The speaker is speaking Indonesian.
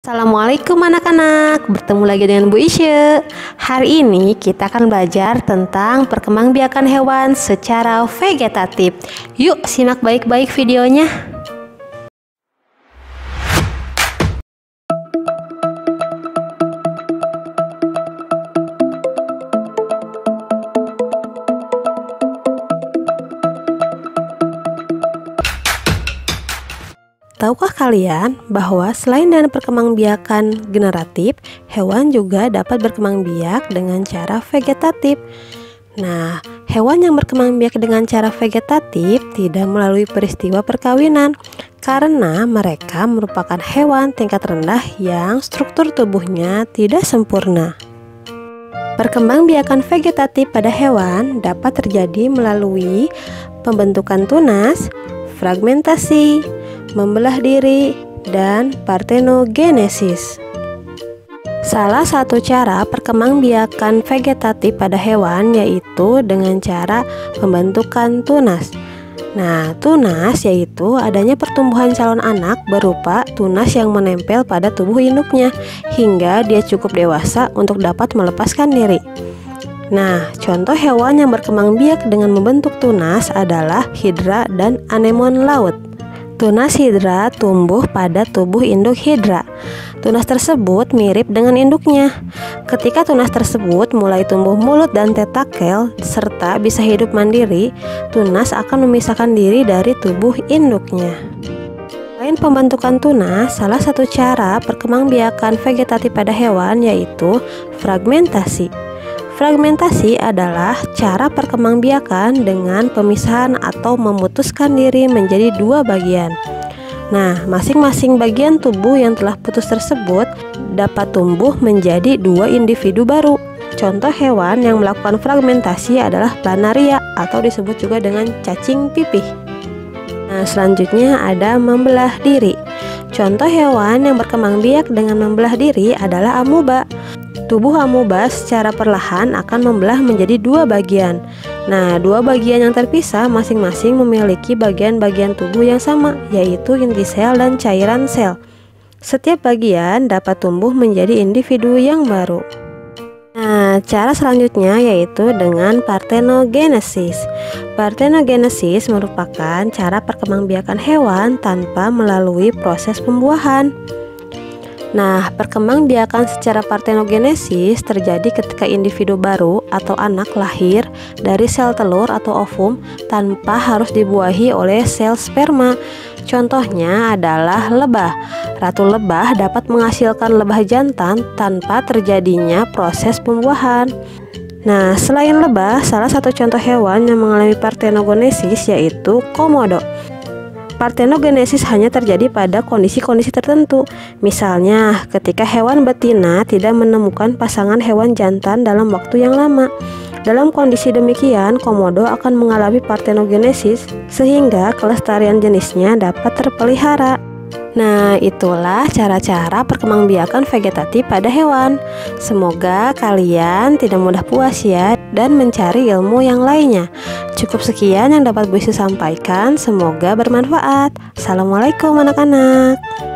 Assalamualaikum anak-anak, bertemu lagi dengan Bu Isye. Hari ini kita akan belajar tentang perkembangbiakan hewan secara vegetatif. Yuk simak baik-baik videonya. Tahukah kalian bahwa selain dengan perkembangbiakan generatif, hewan juga dapat berkembang biak dengan cara vegetatif. Nah, hewan yang berkembang biak dengan cara vegetatif tidak melalui peristiwa perkawinan karena mereka merupakan hewan tingkat rendah yang struktur tubuhnya tidak sempurna. Perkembangbiakan vegetatif pada hewan dapat terjadi melalui pembentukan tunas, fragmentasi, membelah diri, dan partenogenesis. Salah satu cara perkembangbiakan vegetatif pada hewan yaitu dengan cara pembentukan tunas. Nah, tunas yaitu adanya pertumbuhan calon anak berupa tunas yang menempel pada tubuh induknya hingga dia cukup dewasa untuk dapat melepaskan diri. Nah, contoh hewan yang berkembang biak dengan membentuk tunas adalah hidra dan anemon laut. Tunas hidra tumbuh pada tubuh induk hidra. Tunas tersebut mirip dengan induknya. Ketika tunas tersebut mulai tumbuh mulut dan tentakel serta bisa hidup mandiri, tunas akan memisahkan diri dari tubuh induknya. Selain pembentukan tunas, salah satu cara perkembangbiakan vegetatif pada hewan yaitu fragmentasi. Fragmentasi adalah cara perkembangbiakan dengan pemisahan atau memutuskan diri menjadi dua bagian. Nah, masing-masing bagian tubuh yang telah putus tersebut dapat tumbuh menjadi dua individu baru. Contoh hewan yang melakukan fragmentasi adalah planaria atau disebut juga dengan cacing pipih. Nah, selanjutnya ada membelah diri. Contoh hewan yang berkembang biak dengan membelah diri adalah amuba. Tubuh amuba secara perlahan akan membelah menjadi dua bagian. Nah, dua bagian yang terpisah masing-masing memiliki bagian-bagian tubuh yang sama, yaitu inti sel dan cairan sel. Setiap bagian dapat tumbuh menjadi individu yang baru. Nah, cara selanjutnya yaitu dengan partenogenesis. Partenogenesis merupakan cara perkembangbiakan hewan tanpa melalui proses pembuahan. Nah, perkembangbiakan secara partenogenesis terjadi ketika individu baru atau anak lahir dari sel telur atau ovum tanpa harus dibuahi oleh sel sperma. Contohnya adalah lebah. Ratu lebah dapat menghasilkan lebah jantan tanpa terjadinya proses pembuahan. Nah, selain lebah, salah satu contoh hewan yang mengalami partenogenesis yaitu komodo. Partenogenesis hanya terjadi pada kondisi-kondisi tertentu. Misalnya, ketika hewan betina tidak menemukan pasangan hewan jantan dalam waktu yang lama. Dalam kondisi demikian, komodo akan mengalami partenogenesis sehingga kelestarian jenisnya dapat terpelihara. Nah, itulah cara-cara perkembangbiakan vegetatif pada hewan. Semoga kalian tidak mudah puas ya dan mencari ilmu yang lainnya. Cukup sekian yang dapat Bu Isye sampaikan. Semoga bermanfaat. Assalamualaikum anak-anak.